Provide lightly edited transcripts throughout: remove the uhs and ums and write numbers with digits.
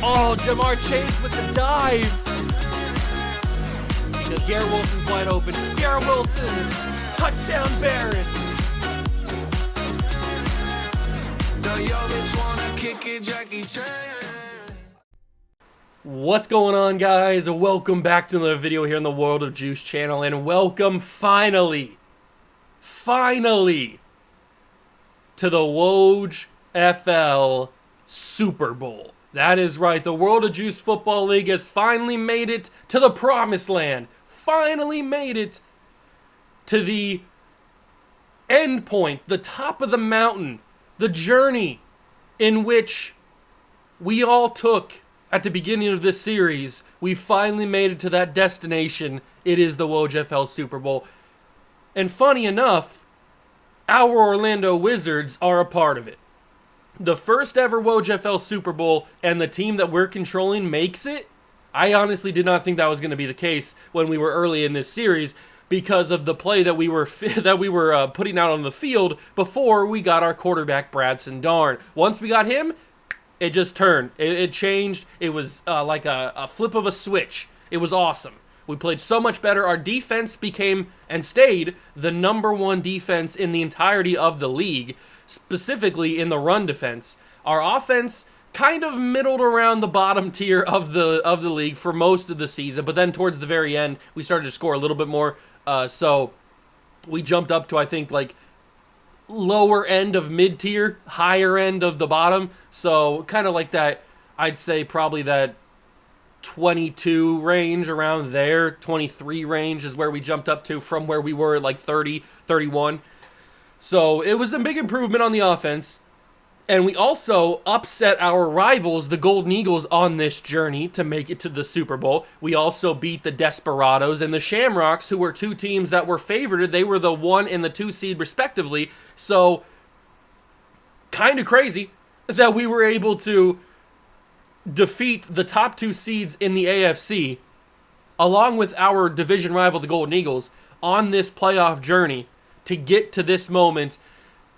Oh, Jamar Chase with the dive. Because Garrett Wilson's wide open. Garrett Wilson, touchdown Barrett. What's going on, guys? Welcome back to another video here on the World of Juice channel, and welcome finally to the WOJFL Super Bowl. That is right, the World of Juice Football League has finally made it to the promised land. Finally made it to the end point, the top of the mountain, the journey in which we all took at the beginning of this series. We finally made it to that destination. It is the WOJFL Super Bowl. And funny enough, our Orlando Wizards are a part of it. The first ever WOJFL Super Bowl, and the team that we're controlling makes it. I honestly did not think that was going to be the case when we were early in this series, because of the play that we were putting out on the field before we got our quarterback Bradson Darn. Once we got him, it just turned. It changed. It was like a flip of a switch. It was awesome. We played so much better. Our defense became and stayed the #1 defense in the entirety of the league, specifically in the run defense. Our offense kind of middled around the bottom tier of the league for most of the season, but then towards the very end, we started to score a little bit more. So we jumped up to, I think, like lower end of mid-tier, higher end of the bottom. So kind of like that, I'd say probably that 22 range, around there. 23 range is where we jumped up to from where we were at like 30, 31. So it was a big improvement on the offense. And we also upset our rivals, the Golden Eagles, on this journey to make it to the Super Bowl. We also beat the Desperados and the Shamrocks, who were two teams that were favored. They were the 1 and the 2 seed, respectively. So, kind of crazy that we were able to defeat the top 2 seeds in the AFC, along with our division rival, the Golden Eagles, on this playoff journey to get to this moment.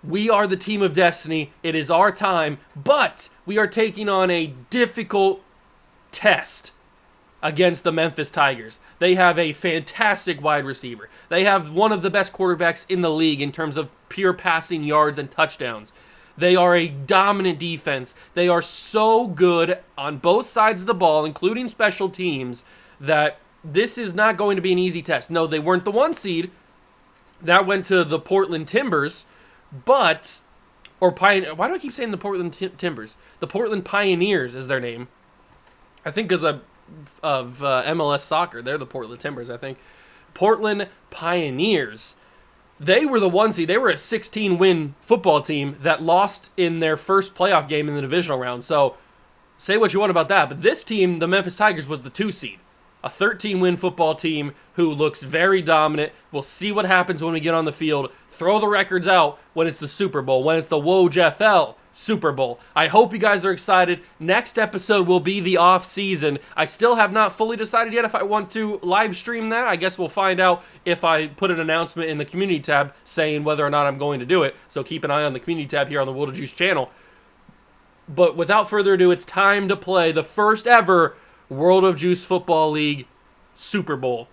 We are the team of destiny. It is our time, but we are taking on a difficult test against the Memphis Tigers. They have a fantastic wide receiver. They have one of the best quarterbacks in the league in terms of pure passing yards and touchdowns. They are a dominant defense. They are so good on both sides of the ball, including special teams, that this is not going to be an easy test. No, they weren't the 1 seed. That went to the Portland Timbers. Why do I keep saying the Portland Timbers? The Portland Pioneers is their name. I think because of MLS soccer. They're the Portland Timbers, I think. Portland Pioneers. They were the 1 seed. They were a 16-win football team that lost in their first playoff game in the divisional round. So, say what you want about that. But this team, the Memphis Tigers, was the 2 seed. A 13-win football team who looks very dominant. We'll see what happens when we get on the field. Throw the records out when it's the Super Bowl, when it's the WOJFL Super Bowl. I hope you guys are excited. Next episode will be the off-season. I still have not fully decided yet if I want to live stream that. I guess we'll find out if I put an announcement in the community tab saying whether or not I'm going to do it. So keep an eye on the community tab here on the World of Juice channel. But without further ado, it's time to play the first ever World of Juice Football League Super Bowl.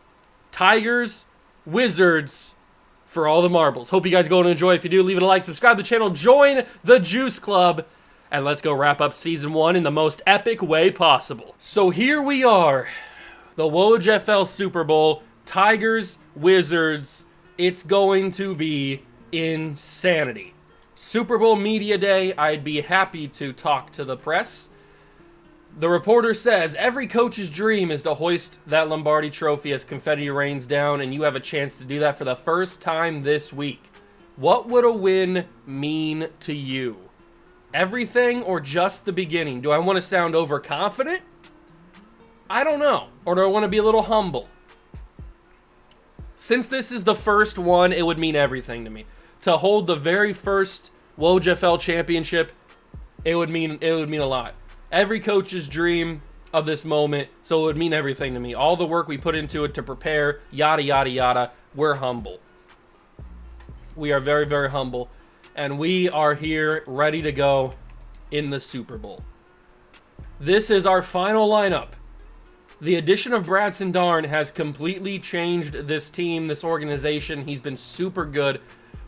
Tigers, Wizards, for all the marbles. Hope you guys are going to enjoy. If you do, leave it a like, subscribe to the channel, join the Juice Club, and let's go wrap up Season 1 in the most epic way possible. So here we are, the WOJFL Super Bowl, Tigers, Wizards. It's going to be insanity. Super Bowl Media Day, I'd be happy to talk to the press. The reporter says, every coach's dream is to hoist that Lombardi trophy as confetti rains down, and you have a chance to do that for the first time this week. What would a win mean to you? Everything or just the beginning? Do I want to sound overconfident? I don't know. Or do I want to be a little humble? Since this is the first one, it would mean everything to me. To hold the very first WOJFL championship, it would mean a lot. Every coach's dream of this moment, so it would mean everything to me. All the work we put into it to prepare, yada, yada, yada. We're humble. We are very, very humble. and we are here ready to go in the Super Bowl. This is our final lineup. The addition of Bradson Darn has completely changed this team, this organization. He's been super good,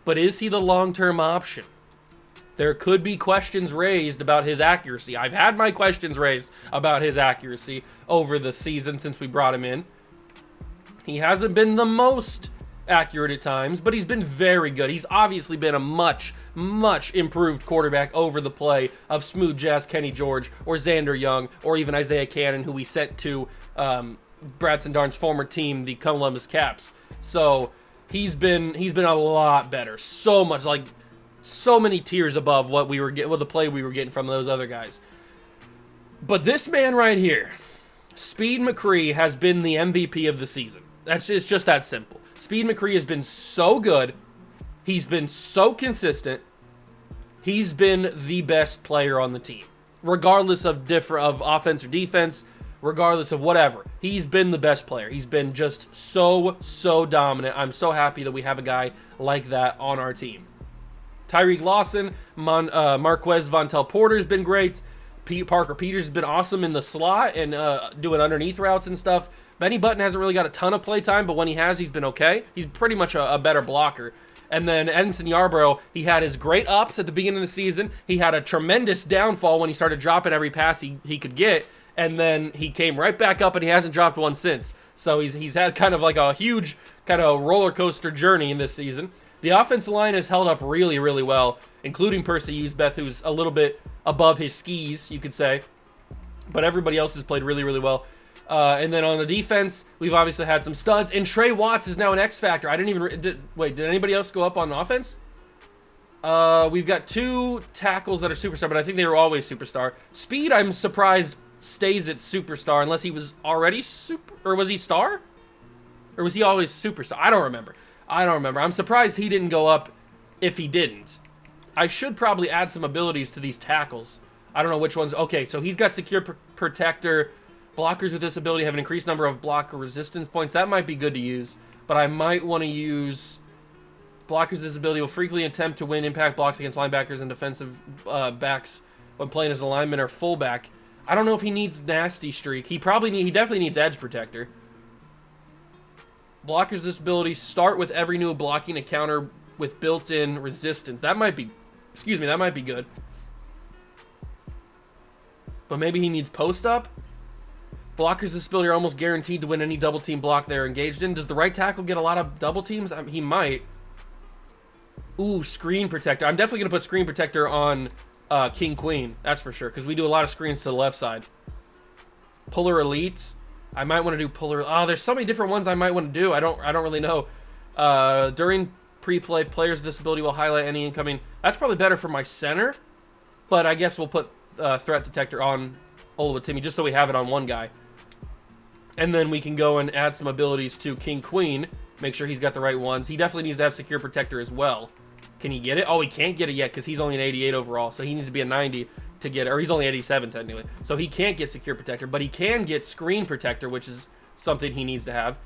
but is he the long-term option? There could be questions raised about his accuracy. I've had my questions raised about his accuracy over the season since we brought him in. He hasn't been the most accurate at times, but he's been very good. He's obviously been a much, much improved quarterback over the play of smooth jazz Kenny George or Xander Young or even Isaiah Cannon, who we sent to Bradson Darn's former team, the Columbus Caps. So he's been a lot better. So much, like so many tiers above what we were getting, the play we were getting from those other guys. But this man right here, Speed McCree, has been the MVP of the season. It's just that simple. Speed McCree has been so good. He's been so consistent. He's been the best player on the team, regardless of offense or defense, regardless of whatever. He's been the best player. He's been just so dominant. I'm so happy that we have a guy like that on our team. Tyreek Lawson, Marquez Vontel Porter's been great. Parker Peters has been awesome in the slot and doing underneath routes and stuff. Benny Button hasn't really got a ton of play time, but when he has, he's been okay. He's pretty much a better blocker. And then Edinson Yarbrough, he had his great ups at the beginning of the season. He had a tremendous downfall when he started dropping every pass he could get. And then he came right back up, and he hasn't dropped one since. So he's had kind of like a huge kind of roller coaster journey in this season. The offensive line has held up really, really well, including Percy Uzbeth, who's a little bit above his skis, you could say. But everybody else has played really, really well. And then on the defense, we've obviously had some studs. And Trey Watts is now an X factor. I didn't even... Did anybody else go up on offense? We've got 2 tackles that are superstar, but I think they were always superstar. Speed, I'm surprised, stays at superstar unless he was already super... Or was he star? Or was he always superstar? I don't remember. I'm surprised he didn't go up if he didn't. I should probably add some abilities to these tackles. I don't know which ones. Okay, so he's got secure protector. Blockers with this ability have an increased number of blocker resistance points. That might be good to use, but I might want to use blockers with this ability will frequently attempt to win impact blocks against linebackers and defensive backs when playing as a lineman or fullback. I don't know if he needs nasty streak. He definitely needs edge protector. Blockers with this ability start with every new blocking encounter with built-in resistance. That might be good. But maybe he needs post-up? Blockers with this ability are almost guaranteed to win any double team block they're engaged in. Does the right tackle get a lot of double teams? He might. Ooh, screen protector. I'm definitely going to put screen protector on King Queen. That's for sure, because we do a lot of screens to the left side. Puller Elite. I might want to do Puller. Oh, there's so many different ones I might want to do. I don't really know. During pre-play, players with this ability will highlight any incoming. That's probably better for my center, but I guess we'll put threat detector on Oluwatimi just so we have it on one guy. And then we can go and add some abilities to King Queen. Make sure he's got the right ones. He definitely needs to have secure protector as well. Can he get it? Oh, he can't get it yet because he's only an 88 overall, so he needs to be a 90 to get it. Or he's only 87 technically. So he can't get secure protector, but he can get screen protector, which is something he needs to have.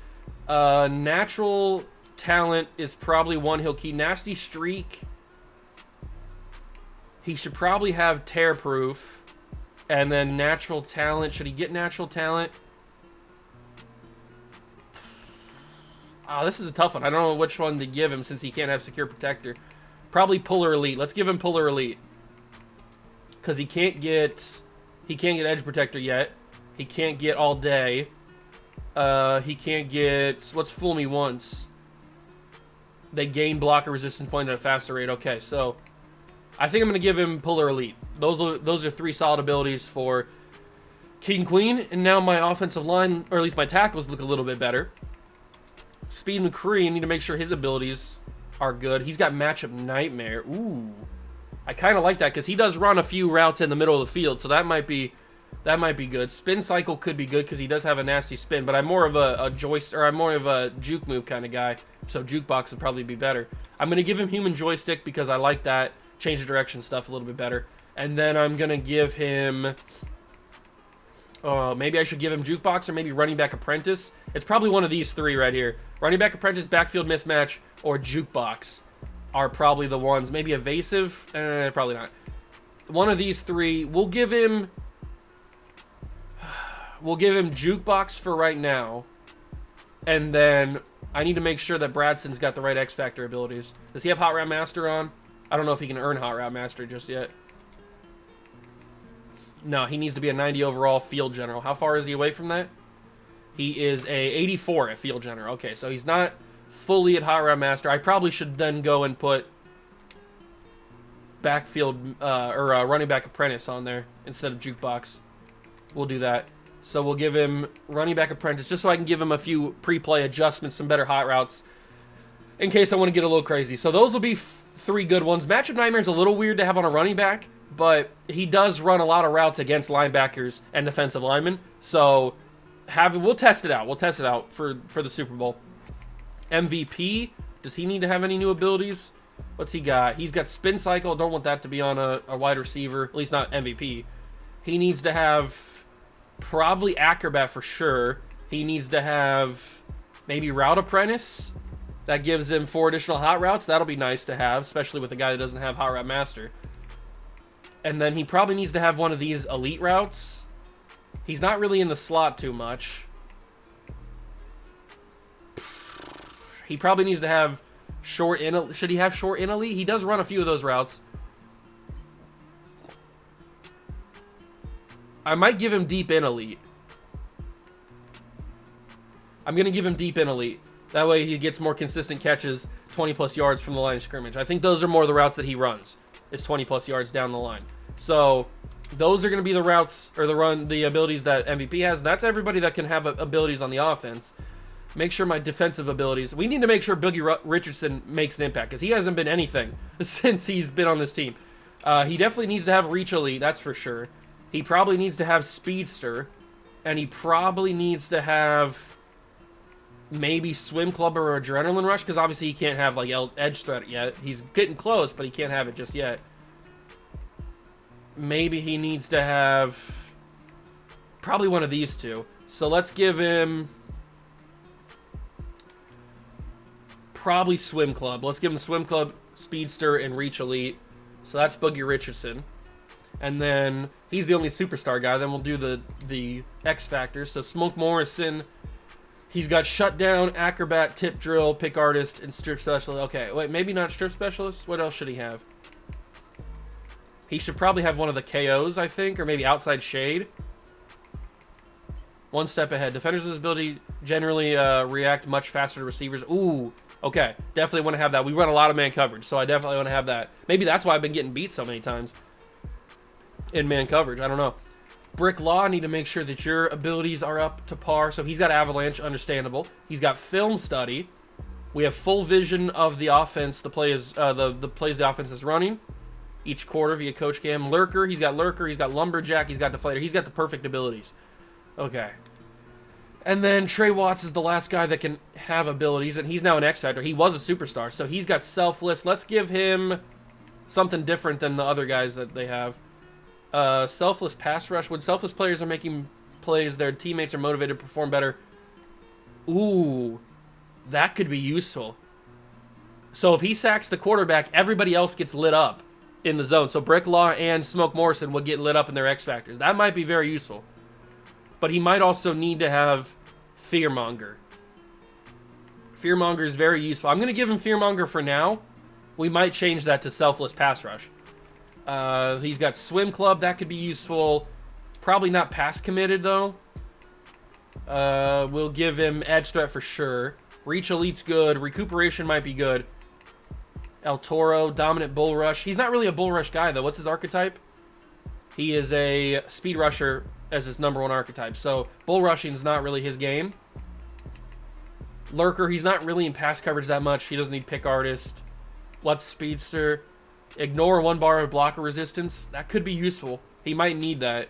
Natural talent is probably one he'll keep. Nasty streak. He should probably have tear proof. And then natural talent. Should he get natural talent? This is a tough one. I don't know which one to give him since he can't have secure protector. Probably Puller Elite. Let's give him Puller Elite. Because he can't get edge protector yet. He can't get all day. He can't get... Let's fool me once. They gain blocker resistance point at a faster rate. Okay, so I think I'm going to give him Puller Elite. Those are 3 solid abilities for King Queen. And now my offensive line, or at least my tackles, look a little bit better. Speed McCree, I need to make sure his abilities are good. He's got matchup nightmare. Ooh. I kind of like that because he does run a few routes in the middle of the field, so that might be good. Spin cycle could be good because he does have a nasty spin, but I'm more of I'm more of a juke move kind of guy, so jukebox would probably be better. I'm going to give him human joystick because I like that change of direction stuff a little bit better. And then I'm going to give him... maybe I should give him jukebox or maybe running back apprentice. It's probably one of these 3 right here. Running back apprentice, backfield mismatch, or jukebox. are probably the ones. Maybe evasive? Probably not. One of these three. We'll give him jukebox for right now. And then I need to make sure that Bradson's got the right X Factor abilities. Does he have Hot Route Master on? I don't know if he can earn Hot Route Master just yet. No, he needs to be a 90 overall Field General. How far is he away from that? He is a 84 at Field General. Okay, so he's not fully at Hot Route Master. I probably should then go and put backfield running back apprentice on there instead of jukebox. We'll do that. So we'll give him running back apprentice just so I can give him a few pre-play adjustments, some better hot routes in case I want to get a little crazy. So those will be three good ones. Matchup Nightmare is a little weird to have on a running back, but he does run a lot of routes against linebackers and defensive linemen. So we'll test it out. We'll test it out for the Super Bowl. MVP, does he need to have any new abilities? What's he got? He's got Spin Cycle. Don't want that to be on a wide receiver, at least not MVP. He needs to have probably Acrobat for sure. He needs to have maybe Route Apprentice. That gives him 4 additional hot routes. That'll be nice to have, especially with a guy that doesn't have Hot Route Master. And then he probably needs to have one of these elite routes. He's not really in the slot too much. He probably needs to have short in. Should he have short in elite? He does run a few of those routes. I might give him deep in elite. I'm going to give him deep in elite. That way he gets more consistent catches, 20-plus yards from the line of scrimmage. I think those are more the routes that he runs. It's 20-plus yards down the line. So those are going to be the routes or the abilities that MVP has. That's everybody that can have abilities on the offense. Make sure my defensive abilities. We need to make sure Boogie Richardson makes an impact because he hasn't been anything since he's been on this team. He definitely needs to have Reach Elite, that's for sure. He probably needs to have Speedster, and he probably needs to have maybe Swim Club or Adrenaline Rush, because obviously he can't have like Edge Threat yet. He's getting close, but he can't have it just yet. Maybe he needs to have probably one of these two. So let's give him probably Swim Club. Let's give him Swim Club, Speedster, and Reach Elite. So that's Boogie Richardson. And then he's the only superstar guy. Then we'll do the X Factor. So Smoke Morrison, he's got Shutdown, Acrobat, Tip Drill, Pick Artist, and Strip Specialist. Okay, wait, maybe not Strip Specialist. What else should he have? He should probably have one of the KOs, I think, or maybe Outside Shade. One step ahead. Defenders' ability generally react much faster to receivers. Ooh, okay. Definitely want to have that. We run a lot of man coverage, so I definitely want to have that. Maybe that's why I've been getting beat so many times in man coverage. I don't know. Brick Law, need to make sure that your abilities are up to par. So he's got Avalanche, understandable. He's got Film Study. We have full vision of the offense, the plays the offense is running each quarter via Coach Cam. Lurker, he's got Lumberjack, he's got Deflator. He's got the perfect abilities. Okay. And then Trey Watts is the last guy that can have abilities, and he's now an X Factor. He was a superstar, so he's got Selfless. Let's give him something different than the other guys that they have. Selfless Pass Rush. When selfless players are making plays, their teammates are motivated to perform better. Ooh, that could be useful. So if he sacks the quarterback, everybody else gets lit up in the zone. So Brick Law and Smoke Morrison would get lit up in their X Factors. That might be very useful. But he might also need to have Fearmonger. Fearmonger is very useful. I'm going to give him Fearmonger for now. We might change that to Selfless Pass Rush. He's got Swim Club. That could be useful. Probably not pass committed, though. We'll give him Edge Threat for sure. Reach Elite's good. Recuperation might be good. El Toro, Dominant Bull Rush. He's not really a Bull Rush guy, though. What's his archetype? He is a Speed Rusher as his #1 archetype. So Bull Rushing is not really his game. Lurker, he's not really in pass coverage that much. He doesn't need Pick Artist. Let's Speedster. Ignore 1 bar of blocker resistance. That could be useful. He might need that.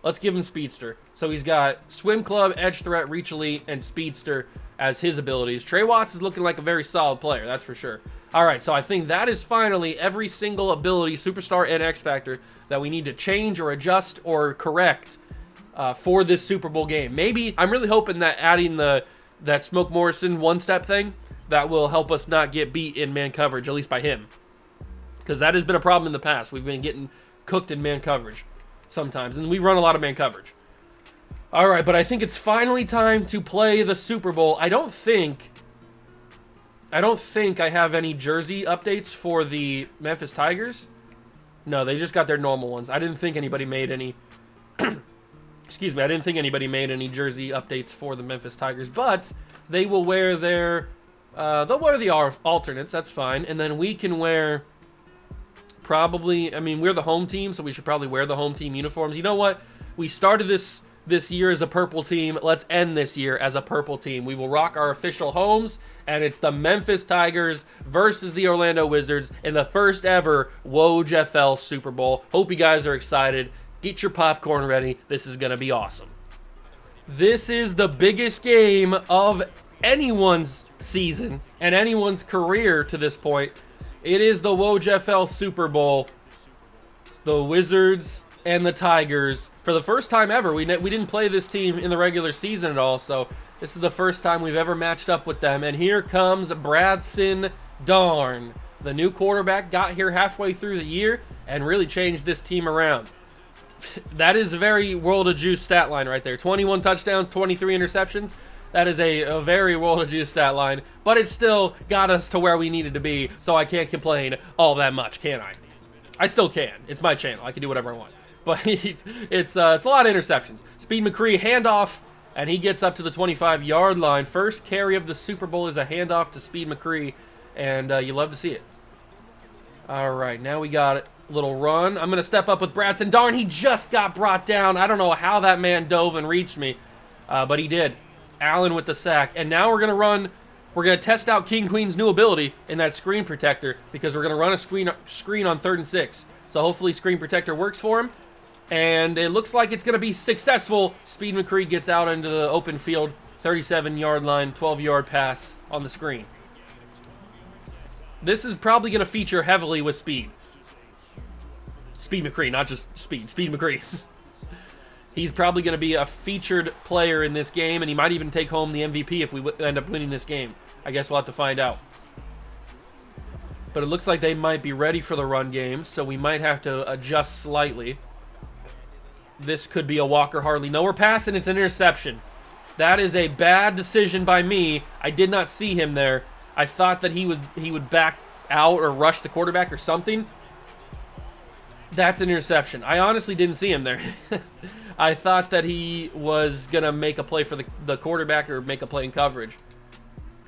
Let's give him Speedster. So he's got Swim Club, Edge Threat, Reach Elite, and Speedster as his abilities. Trey Watts is looking like a very solid player, that's for sure. All right, so I think that is finally every single ability, Superstar and X Factor, that we need to change or adjust or correct for this Super Bowl game. Maybe, I'm really hoping that adding that Smoke Morrison one-step thing, that will help us not get beat in man coverage, at least by him. Because that has been a problem in the past. We've been getting cooked in man coverage sometimes, and we run a lot of man coverage. All right, but I think it's finally time to play the Super Bowl. I don't think I have any jersey updates for the Memphis Tigers. No, they just got their normal ones. I didn't think anybody made any... Excuse me, I didn't think anybody made any jersey updates for the Memphis Tigers, but they will wear their... they'll wear the alternates, that's fine. And then we can wear... Probably... I mean, we're the home team, so we should probably wear the home team uniforms. You know what? We started this year as a purple team. Let's end this year as a purple team. We will rock our official homes, and it's the Memphis Tigers versus the Orlando Wizards in the first ever WOJFL Super Bowl. Hope you guys are excited. Get your popcorn ready. This is going to be awesome. This is the biggest game of anyone's season and anyone's career to this point. It is the WOJFL Super Bowl. The Wizards and the Tigers. For the first time ever, we didn't play this team in the regular season at all, so this is the first time we've ever matched up with them. And here comes Bradson Darn. The new quarterback got here halfway through the year and really changed this team around. That is a very World of Juice stat line right there. 21 touchdowns, 23 interceptions. That is a very World of Juice stat line, but it still got us to where we needed to be, so I can't complain all that much, can I? I still can. It's my channel. I can do whatever I want. But it's a lot of interceptions. Speed McCree, handoff, and he gets up to the 25-yard line. First carry of the Super Bowl is a handoff to Speed McCree, and you love to see it. All right, now we got it. Little run. I'm going to step up with Bradson. Darn, he just got brought down. I don't know how that man dove and reached me, but he did. Allen with the sack. And now we're going to run. We're going to test out King Queen's new ability in that screen protector because we're going to run a screen on 3rd and 6. So hopefully screen protector works for him. And it looks like it's going to be successful. Speed McCree gets out into the open field. 37-yard line, 12-yard pass on the screen. This is probably going to feature heavily with speed. Speed McCree, not just speed. Speed McCree. He's probably going to be a featured player in this game, and he might even take home the MVP if we end up winning this game. I guess we'll have to find out. But it looks like they might be ready for the run game, so we might have to adjust slightly. This could be a Walker Hardley. No, we're passing. It's an interception. That is a bad decision by me. I did not see him there. I thought that he would back out or rush the quarterback or something. That's an interception. I honestly didn't see him there. I thought that he was going to make a play for the quarterback or make a play in coverage.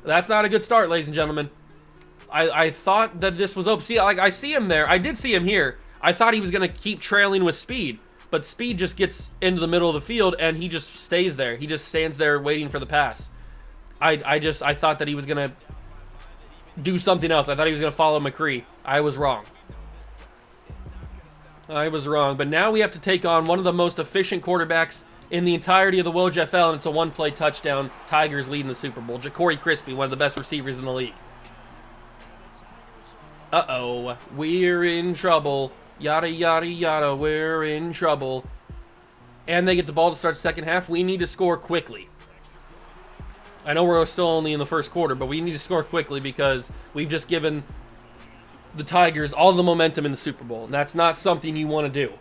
That's not a good start, ladies and gentlemen. I thought that this was open. See, like, I see him there. I did see him here. I thought he was going to keep trailing with Speed. But Speed just gets into the middle of the field, and he just stays there. He just stands there waiting for the pass. I thought that he was going to do something else. I thought he was going to follow McCree. I was wrong. But now we have to take on one of the most efficient quarterbacks in the entirety of the WOJFL, and it's a one-play touchdown. Tigers leading the Super Bowl. Ja'Cory Crispy, one of the best receivers in the league. Uh-oh. We're in trouble. Yada, yada, yada. We're in trouble. And they get the ball to start second half. We need to score quickly. I know we're still only in the first quarter, but we need to score quickly because we've just given the Tigers all the momentum in the Super Bowl. And that's not something you want to do.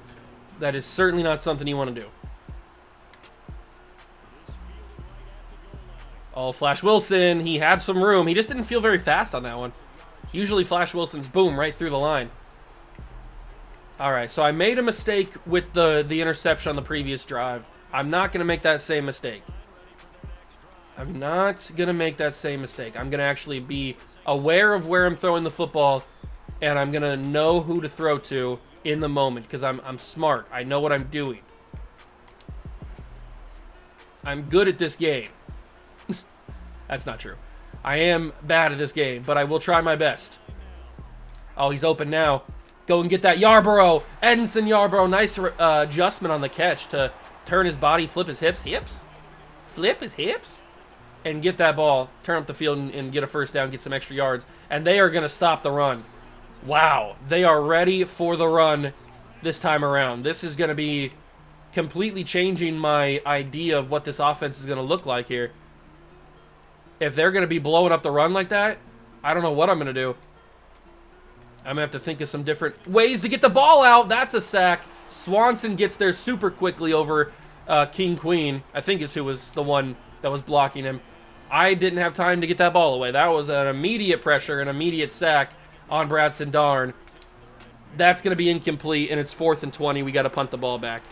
That is certainly not something you want to do. Oh, Flash Wilson. He had some room. He just didn't feel very fast on that one. Usually Flash Wilson's boom right through the line. All right, so I made a mistake with the interception on the previous drive. I'm not going to make that same mistake. I'm not going to make that same mistake. I'm going to actually be aware of where I'm throwing the football, and I'm going to know who to throw to in the moment because I'm smart. I know what I'm doing. I'm good at this game. That's not true. I am bad at this game, but I will try my best. Oh, he's open now. Go and get that Yarborough. Edinson Yarborough. Nice adjustment on the catch to turn his body, flip his hips. Flip his hips. And get that ball. Turn up the field and get a first down, get some extra yards. And they are going to stop the run. Wow. They are ready for the run this time around. This is going to be completely changing my idea of what this offense is going to look like here. if they're going to be blowing up the run like that, I don't know what I'm going to do. I'm going to have to think of some different ways to get the ball out. That's a sack. Swanson gets there super quickly over King Queen, I think is who was the one that was blocking him. I didn't have time to get that ball away. That was an immediate pressure, an immediate sack on Bradson Darn. That's going to be incomplete, and it's 4th and 20. We got to punt the ball back.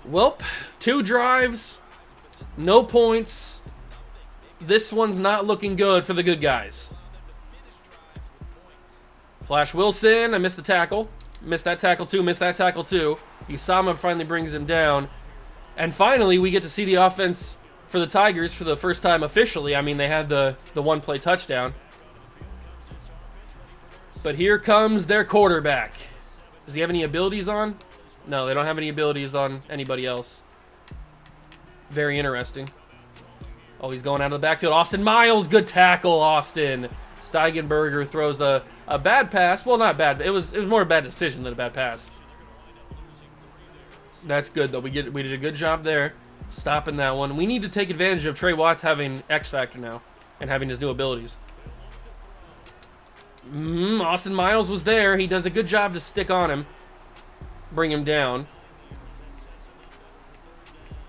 Welp, 2 drives, no points. This one's not looking good for the good guys. Flash Wilson, I missed the tackle. Missed that tackle too, missed that tackle too. Usama finally brings him down. And finally, we get to see the offense for the Tigers for the first time officially. I mean, they had the one-play touchdown. But here comes their quarterback. Does he have any abilities on? No, they don't have any abilities on anybody else. Very interesting. Oh, he's going out of the backfield. Austin Miles, good tackle, Austin. Steigenberger throws a bad pass. Well, not bad. It was more a bad decision than a bad pass. That's good, though. We did a good job there stopping that one. We need to take advantage of Trey Watts having X Factor now and having his new abilities. Austin Miles was there. He does a good job to stick on him. Bring him down.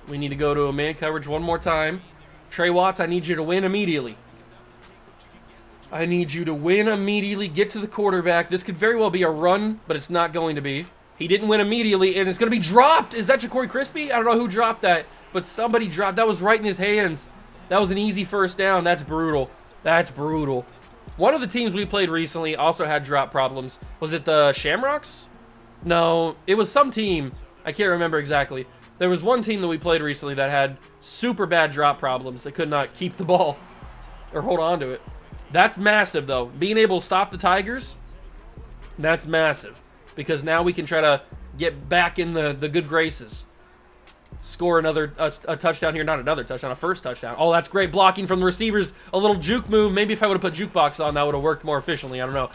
We need to go to a man coverage one more time. Trey Watts, I need you to win immediately. I need you to win immediately. Get to the quarterback. This could very well be a run, but it's not going to be. He didn't win immediately, and it's going to be dropped. Is that Ja'Cory Crispy? I don't know who dropped that, but somebody dropped. That was right in his hands. That was an easy first down. That's brutal. That's brutal. One of the teams we played recently also had drop problems. Was it the Shamrocks? No, it was some team. I can't remember exactly. There was one team that we played recently that had super bad drop problems. They could not keep the ball or hold on to it. That's massive, though. Being able to stop the Tigers, that's massive. Because now we can try to get back in the good graces. Score another a touchdown here. Not another touchdown, a first touchdown. Oh, that's great blocking from the receivers. A little juke move. Maybe if I would have put jukebox on, that would have worked more efficiently. I don't know.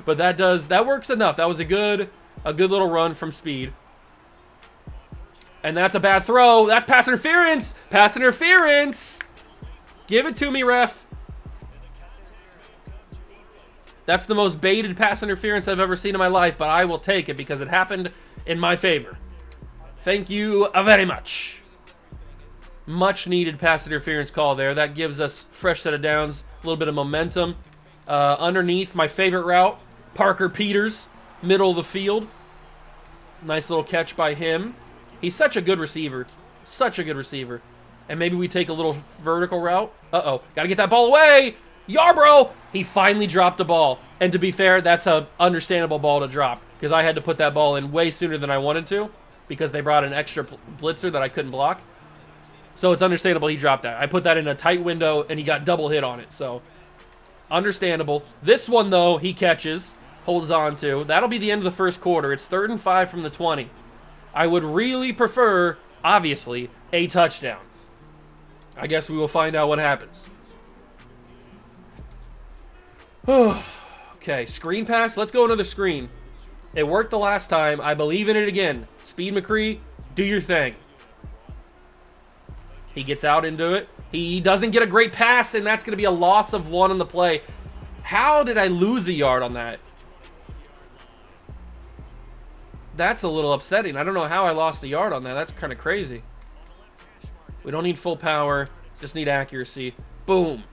But that works enough. That was a good little run from speed. And that's a bad throw. That's pass interference. Pass interference. Give it to me, ref. That's the most baited pass interference I've ever seen in my life, but I will take it because it happened in my favor. Thank you very much. Much needed pass interference call there. That gives us fresh set of downs, a little bit of momentum. Underneath, my favorite route, Parker Peters, middle of the field. Nice little catch by him. He's such a good receiver. Such a good receiver. And maybe we take a little vertical route. Uh-oh. Got to get that ball away. Yarbrough. He finally dropped the ball. And to be fair, that's a understandable ball to drop. Because I had to put that ball in way sooner than I wanted to. Because they brought an extra blitzer that I couldn't block. So it's understandable he dropped that. I put that in a tight window and he got double hit on it. So understandable. This one, though, he catches. Holds on to. That'll be the end of the first quarter. It's 3rd and 5 from the 20. I would really prefer, obviously, a touchdown. I guess we will find out what happens. Okay, screen pass. Let's go another screen. It worked the last time. I believe in it again. Speed McCree, do your thing. He gets out into it. He doesn't get a great pass, and that's going to be a loss of 1 on the play. How did I lose a yard on that? That's a little upsetting. I don't know how I lost a yard on that. That's kind of crazy. We don't need full power. Just need accuracy. Boom.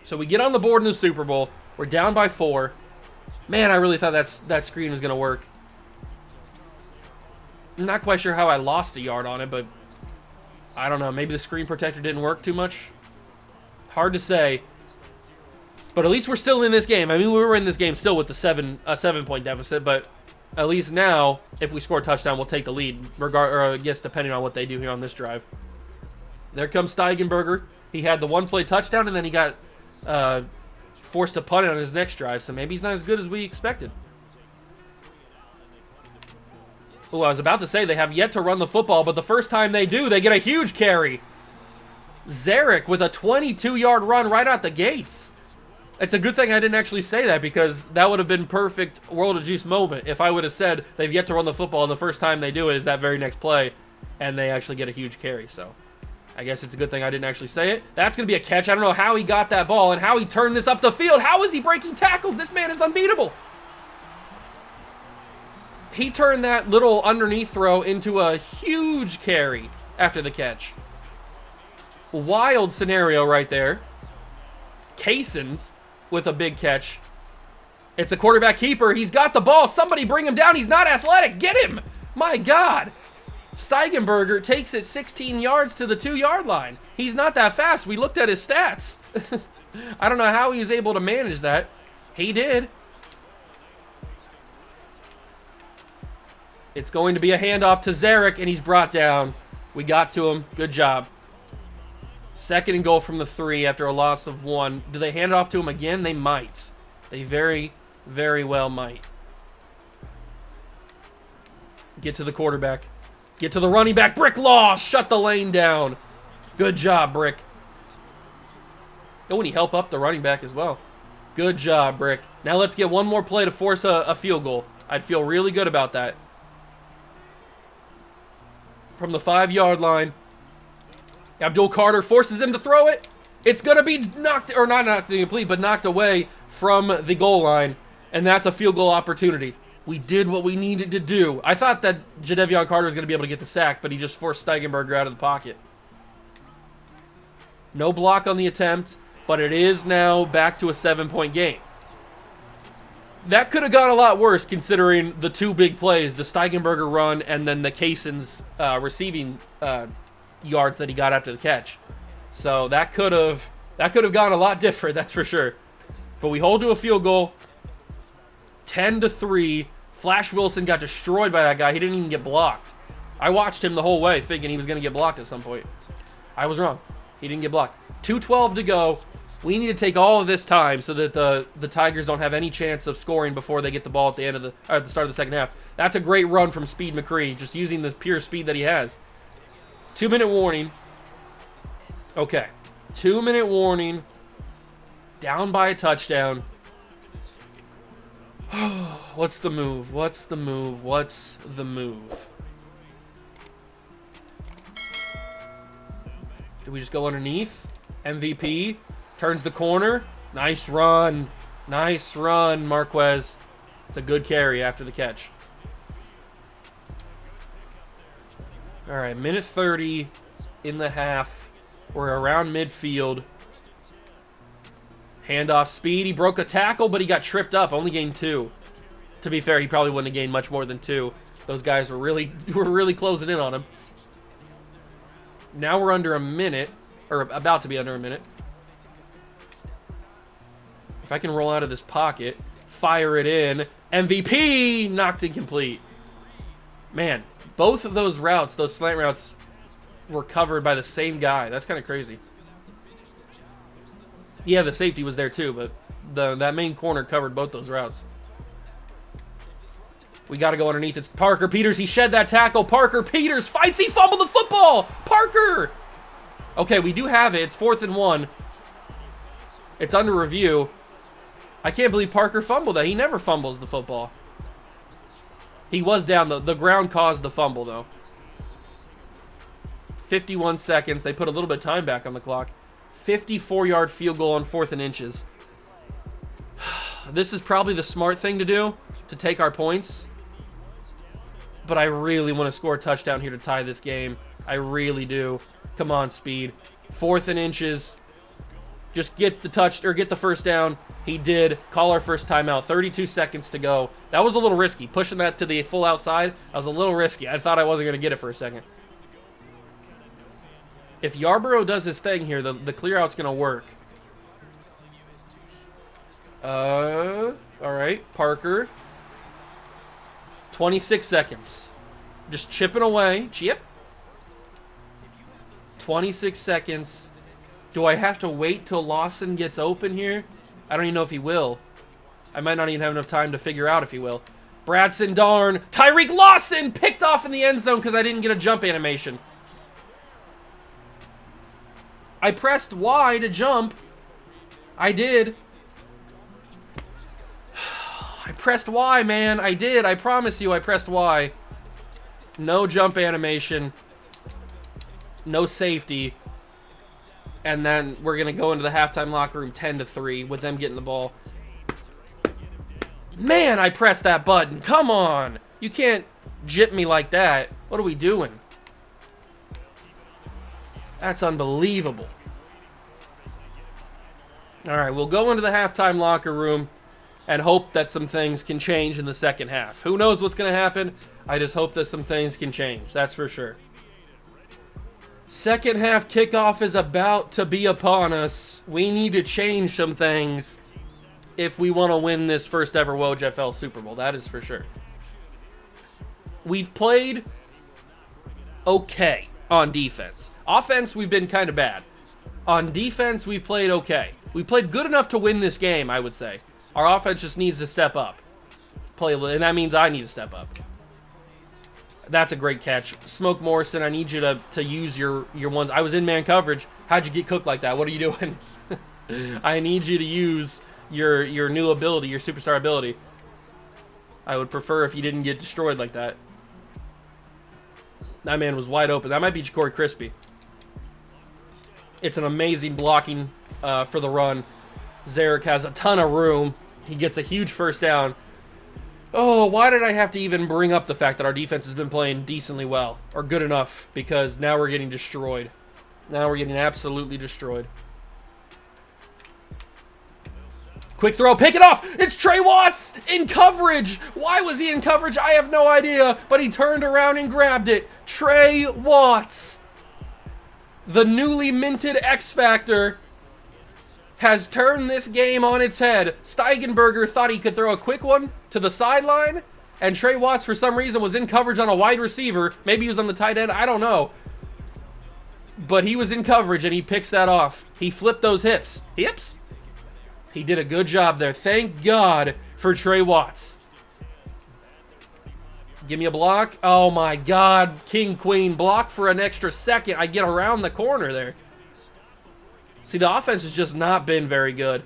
So we get on the board in the Super Bowl. We're down by 4. Man, I really thought that screen was going to work. I'm not quite sure how I lost a yard on it, but I don't know. Maybe the screen protector didn't work too much. Hard to say. But at least we're still in this game. I mean, we were in this game still with the 7-point deficit, but at least now, if we score a touchdown, we'll take the lead, I guess depending on what they do here on this drive. There comes Steigenberger. He had the 1-play touchdown, and then he got forced to punt it on his next drive, so maybe he's not as good as we expected. Oh, I was about to say they have yet to run the football, but the first time they do, they get a huge carry. Zarek with a 22-yard run right out the gates. It's a good thing I didn't actually say that because that would have been perfect World of Juice moment if I would have said they've yet to run the football and the first time they do it is that very next play. and they actually get a huge carry. So I guess it's a good thing I didn't actually say it. That's going to be a catch. I don't know how he got that ball and how he turned this up the field. How is he breaking tackles? This man is unbeatable. He turned that little underneath throw into a huge carry after the catch. Wild scenario right there. Caissons with a big catch. It's a quarterback keeper. He's got the ball. Somebody bring him down. He's not athletic. Get him. My God. Steigenberger takes it 16 yards to the 2-yard line. He's not that fast. We looked at his stats. I don't know how he was able to manage that. He did. It's going to be a handoff to Zarek, and he's brought down. We got to him. Good job. 2nd and goal from the 3 after a loss of 1. Do they hand it off to him again? They might. They very, very well might. Get to the quarterback. Get to the running back. Brick Law, shut the lane down. Good job, Brick. Oh, and he helped up the running back as well. Good job, Brick. Now let's get one more play to force a field goal. I'd feel really good about that. From the 5-yard line, Abdul Carter forces him to throw it. It's going to be knocked, or not knocked incomplete, but knocked away from the goal line, and that's a field goal opportunity. We did what we needed to do. I thought that Jadeveon Carter was going to be able to get the sack, but he just forced Steigenberger out of the pocket. No block on the attempt, but it is now back to a 7-point game. That could have gone a lot worse considering the 2 big plays, the Steigenberger run and then the Caissons receiving yards that he got after the catch. So that could have gone a lot different, that's for sure. But we hold to a field goal, 10-3. Flash Wilson got destroyed by that guy. He didn't even get blocked. I watched him the whole way thinking he was going to get blocked at some point. I was wrong. He didn't get blocked. 2:12 to go. We need to take all of this time so that the Tigers don't have any chance of scoring before they get the ball at the end of at the start of the 2nd half. That's a great run from Speed McCree, just using the pure speed that he has. 2-minute warning. Okay. 2-minute warning. Down by a touchdown. What's the move? What's the move? What's the move? Do we just go underneath? MVP turns the corner. Nice run. Nice run, Marquez. It's a good carry after the catch. All right, minute 30 in the half. We're around midfield. Handoff Speed. He broke a tackle, but he got tripped up. Only gained 2. To be fair, he probably wouldn't have gained much more than 2. Those guys were really closing in on him. Now we're under a minute, or about to be under a minute. If I can roll out of this pocket, fire it in. MVP knocked incomplete. Man, both of those routes, those slant routes, were covered by the same guy. That's kind of crazy. Yeah, the safety was there too, but that main corner covered both those routes. We got to go underneath. It's Parker Peters. He shed that tackle. Parker Peters fights. He fumbled the football. Parker. Okay, we do have it. It's 4th and 1. It's under review. I can't believe Parker fumbled that. He never fumbles the football. He was down. The ground caused the fumble, though. 51 seconds. They put a little bit of time back on the clock. 54-yard field goal on 4th and inches. This is probably the smart thing to do, to take our points. But I really want to score a touchdown here to tie this game. I really do. Come on, Speed. 4th and inches. Just get the first down. He did. Call our first timeout. 32 seconds to go. That was a little risky. Pushing that to the full outside, that was a little risky. I thought I wasn't going to get it for a second. If Yarborough does his thing here, the clear out's going to work. All right. Parker. 26 seconds. Just chipping away. Chip. 26 seconds. Do I have to wait till Lawson gets open here? I don't even know if he will. I might not even have enough time to figure out if he will. Bradson Darn. Tyreek Lawson picked off in the end zone because I didn't get a jump animation. I pressed Y to jump. I did. I pressed Y, man. I did. I promise you I pressed Y. No jump animation. no safety, and then we're going to go into the halftime locker room 10-3 with them getting the ball. Man, I pressed that button. Come on. You can't jip me like that. What are we doing? That's unbelievable. All right, we'll go into the halftime locker room and hope that some things can change in the second half. Who knows what's going to happen? I just hope that some things can change. That's for sure. Second half kickoff is about to be upon us. We need to change some things if we want to win this first ever WOJFL Super Bowl. That is for sure. We've played okay on defense. Offense, we've been kind of bad. On defense, we've played okay. We played good enough to win this game, I would say. Our offense just needs to step up. And that means I need to step up. That's a great catch. Smoke Morrison, I need you to use your ones. I was in man coverage. How'd you get cooked like that? What are you doing? I need you to use your new ability, your superstar ability. I would prefer if you didn't get destroyed like that. That man was wide open. That might be Ja'Cory Crispy. It's an amazing blocking for the run. Zarek has a ton of room. He gets a huge first down. Oh, why did I have to even bring up the fact that our defense has been playing decently well, or good enough, because now we're getting destroyed. Now we're getting absolutely destroyed. Quick throw, pick it off. It's Trey Watts in coverage. Why was he in coverage? I have no idea, but he turned around and grabbed it. Trey Watts, the newly minted X Factor, has turned this game on its head. Steigenberger thought he could throw a quick one to the sideline, and Trey Watts, for some reason, was in coverage on a wide receiver. Maybe he was on the tight end. I don't know. But he was in coverage, and he picks that off. He flipped those hips. Hips? He did a good job there. Thank God for Trey Watts. Give me a block. Oh, my God. King, queen. Block for an extra second. I get around the corner there. See, the offense has just not been very good.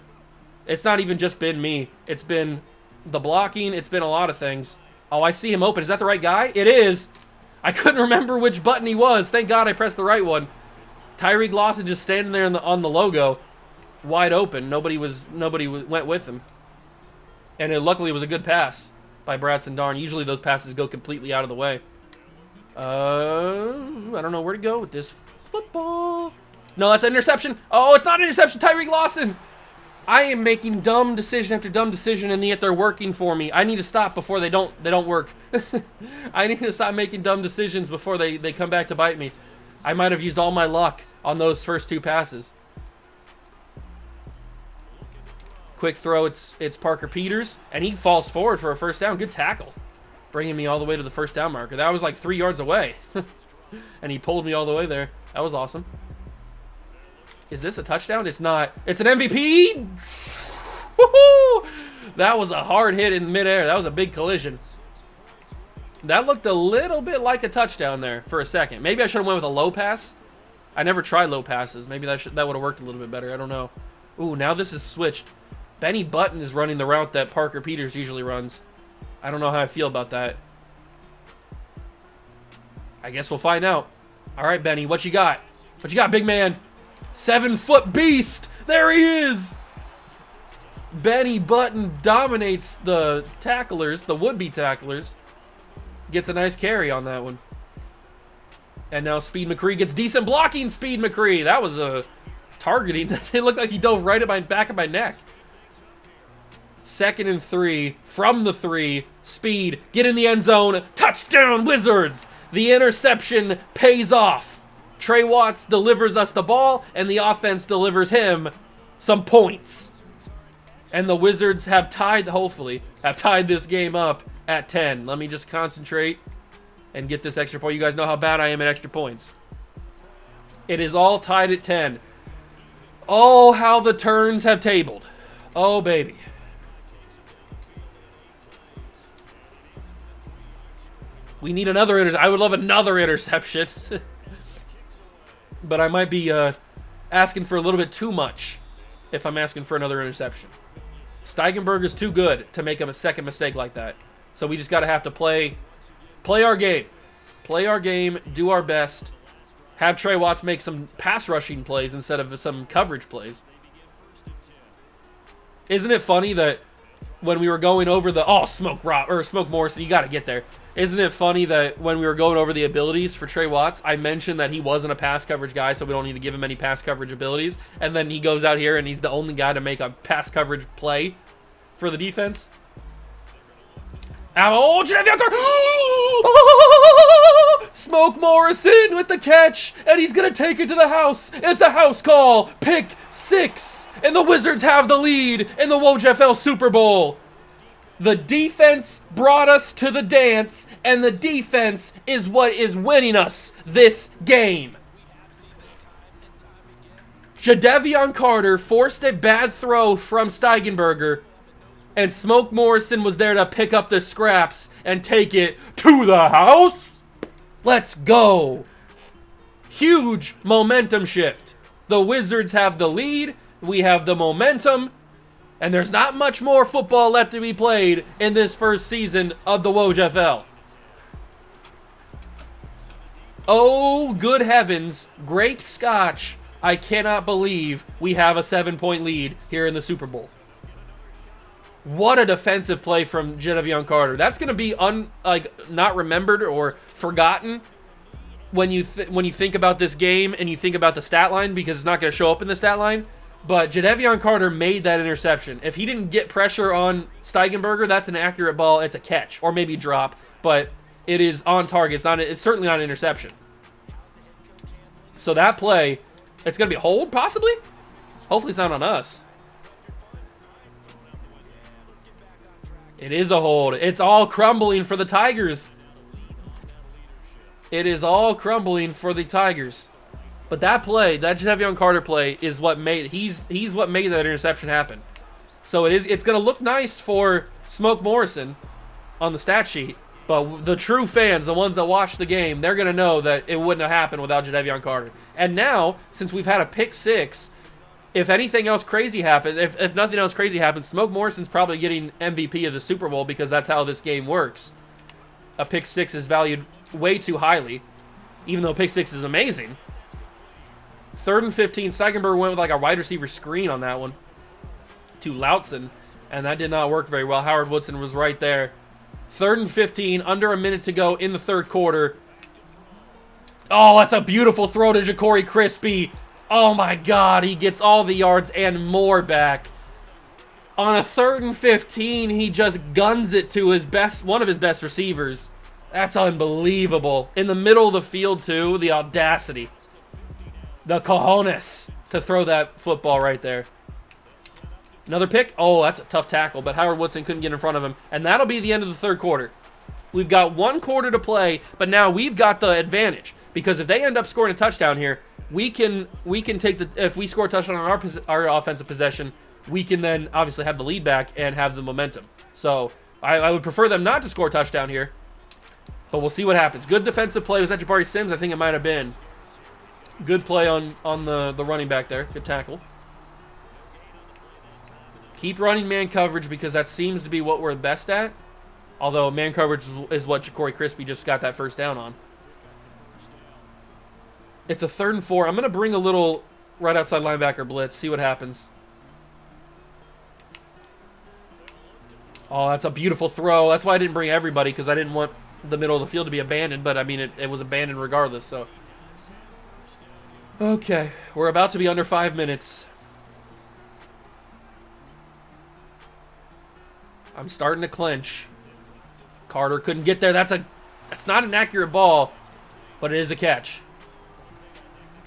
It's not even just been me. It's been the blocking. It's been a lot of things. Oh, I see him open. Is that the right guy? It is. I couldn't remember which button he was. Thank God I pressed the right one. Tyreek Lawson just standing there on the logo, wide open. Nobody went with him. And luckily it was a good pass by Bratson Darn. Usually those passes go completely out of the way. I don't know where to go with this football. No, that's an interception. Oh, it's not an interception. Tyreek Lawson. I am making dumb decision after dumb decision, and yet they're working for me. I need to stop before they don't work. I need to stop making dumb decisions before they come back to bite me. I might have used all my luck on those first two passes. Quick throw, it's Parker Peters, and he falls forward for a first down. Good tackle. Bringing me all the way to the first down marker. That was like 3 yards away. And he pulled me all the way there. That was awesome. Is this a touchdown? It's not. It's an MVP! Woohoo! That was a hard hit in midair. That was a big collision. That looked a little bit like a touchdown there for a second. Maybe I should have went with a low pass. I never tried low passes. Maybe that would have worked a little bit better. I don't know. Ooh, now this is switched. Benny Button is running the route that Parker Peters usually runs. I don't know how I feel about that. I guess we'll find out. All right, Benny, what you got? What you got, big man? 7-foot beast. There he is. Benny Button dominates the tacklers, the would-be tacklers. Gets a nice carry on that one. And now Speed McCree gets decent blocking. Speed McCree. That was a targeting. It looked like he dove right at my back of my neck. 2nd and 3 from the 3. Speed. Get in the end zone. Touchdown, Wizards. The interception pays off. Trey Watts delivers us the ball, and the offense delivers him some points. And the Wizards have hopefully tied this game up at 10. Let me just concentrate and get this extra point. You guys know how bad I am at extra points. It is all tied at 10. Oh, how the turns have tabled. Oh, baby. We need another interception. I would love another interception. But I might be asking for a little bit too much if I'm asking for another interception. Steigenberger's too good to make a second mistake like that. So we just got to have to play our game. Play our game, do our best, Have Trey Watts make some pass rushing plays instead of some coverage plays. Isn't it funny that when we were going over the Smoke Morrison, you got to get there. Isn't it funny that when we were going over the abilities for Trey Watts, I mentioned that he wasn't a pass coverage guy, so we don't need to give him any pass coverage abilities, and then he goes out here and he's the only guy to make a pass coverage play for the defense. Smoke Morrison with the catch, and he's gonna take it to the house. It's a house call. Pick 6, and the Wizards have the lead in the WOJFL Super Bowl. The defense brought us to the dance, and the defense is what is winning us this game. Jadeveon Carter forced a bad throw from Steigenberger, and Smoke Morrison was there to pick up the scraps and take it to the house. Let's go. Huge momentum shift. The Wizards have the lead. We have the momentum. And there's not much more football left to be played in this first season of the WOJFL. Oh, good heavens. Grape Scotch. I cannot believe we have a 7-point lead here in the Super Bowl. What a defensive play from Jadeveon Carter. That's going to be not remembered or forgotten when you think about this game and you think about the stat line, because it's not going to show up in the stat line. But Jadeveon Carter made that interception. If he didn't get pressure on Steigenberger, that's an accurate ball. It's a catch or maybe drop, but it is on target. It's certainly not an interception. So that play, it's going to be a hold possibly? Hopefully it's not on us. It is a hold. It's all crumbling for the Tigers. It is all crumbling for the Tigers. But that play, that Jadeveon Carter play, is what made he's what made that interception happen. So it's gonna look nice for Smoke Morrison on the stat sheet, but the true fans, the ones that watch the game, they're gonna know that it wouldn't have happened without Jadeveon Carter. And now, since we've had a pick 6, if anything else crazy happens, if nothing else crazy happens, Smoke Morrison's probably getting MVP of the Super Bowl, because that's how this game works. A pick 6 is valued way too highly, even though pick 6 is amazing. 3rd and 15. Steigenberger went with like a wide receiver screen on that one to Lautzen, and that did not work very well. Howard Woodson was right there. 3rd and 15, under a minute to go in the 3rd quarter. Oh, that's a beautiful throw to Ja'Cory Crispy. Oh my God, he gets all the yards and more back. On a 3rd and 15, he just guns it to one of his best receivers. That's unbelievable. In the middle of the field too, the audacity. The cojones to throw that football right there. Another pick. Oh, that's a tough tackle, but Howard Woodson couldn't get in front of him. And that'll be the end of the 3rd quarter. We've got 1 quarter to play, but now we've got the advantage. Because if they end up scoring a touchdown here, we can take if we score a touchdown on our offensive possession, we can then obviously have the lead back and have the momentum. So I would prefer them not to score a touchdown here, but we'll see what happens. Good defensive play. Was that Jabari Sims? I think it might have been. Good play on the running back there. Good tackle. Keep running man coverage, because that seems to be what we're best at. Although man coverage is what Ja'Cory Crispy just got that first down on. It's a 3rd and 4. I'm going to bring a little right outside linebacker blitz. See what happens. Oh, that's a beautiful throw. That's why I didn't bring everybody, because I didn't want the middle of the field to be abandoned. But, I mean, it was abandoned regardless, so... Okay, we're about to be under 5 minutes. I'm starting to clinch. Carter couldn't get there. That's not an accurate ball, but it is a catch.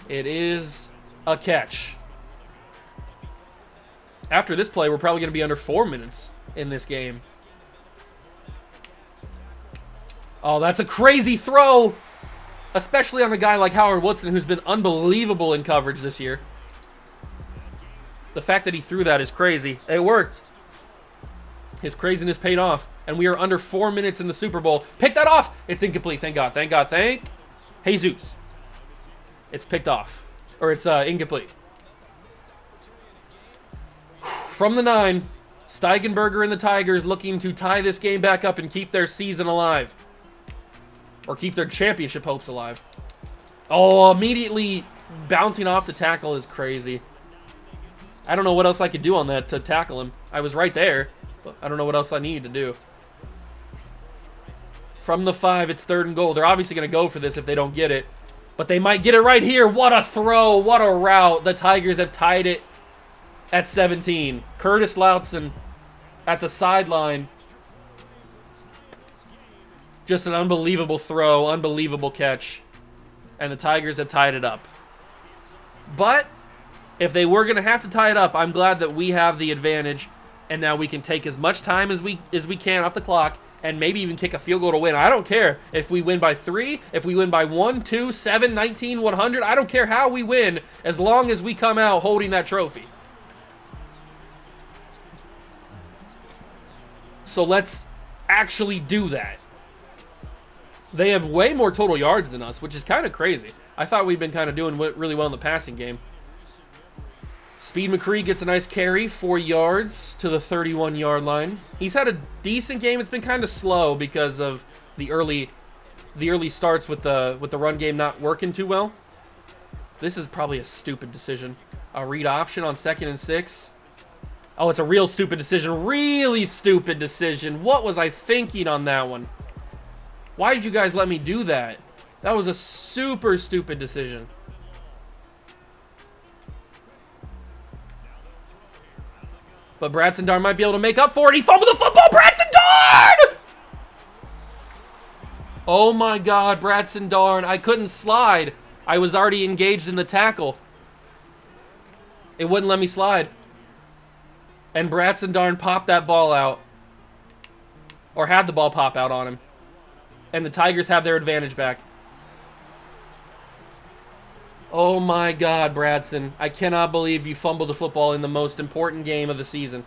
It is a catch. After this play, we're probably going to be under 4 minutes in this game. Oh, that's a crazy throw. Especially on a guy like Howard Woodson, who's been unbelievable in coverage this year. The fact that he threw that is crazy. It worked. His craziness paid off. And we are under 4 minutes in the Super Bowl. Pick that off. It's incomplete. Thank God. Thank God. Thank Jesus. It's picked off. Or it's incomplete. From the 9, Steigenberger and the Tigers looking to tie this game back up and keep their season alive. Or keep their championship hopes alive. Oh, immediately bouncing off the tackle is crazy. I don't know what else I could do on that to tackle him. I was right there, but I don't know what else I need to do. From the 5, it's 3rd and goal. They're obviously going to go for this if they don't get it. But they might get it right here. What a throw. What a route. The Tigers have tied it at 17. Curtis Loutzen at the sideline. Just an unbelievable throw. Unbelievable catch. And the Tigers have tied it up. But if they were going to have to tie it up, I'm glad that we have the advantage. And now we can take as much time as we can off the clock and maybe even kick a field goal to win. I don't care if we win by 3, if we win by 1, 2, 7, 19, 100. I don't care how we win as long as we come out holding that trophy. So let's actually do that. They have way more total yards than us, which is kind of crazy. I thought we'd been kind of doing really well in the passing game. Speed McCree gets a nice carry, 4 yards to the 31-yard line. He's had a decent game. It's been kind of slow because of the early starts with the run game not working too well. This is probably a stupid decision. A read option on 2nd and 6. Oh, it's a real stupid decision. Really stupid decision. What was I thinking on that one? Why did you guys let me do that? That was a super stupid decision. But Bradson Darn might be able to make up for it. He fumbled the football. Bradson Darn! Oh my God, Bradson Darn. I couldn't slide. I was already engaged in the tackle. It wouldn't let me slide. And Bradson Darn popped that ball out. Or had the ball pop out on him. And the Tigers have their advantage back. Oh my God, Bradson. I cannot believe you fumbled the football in the most important game of the season.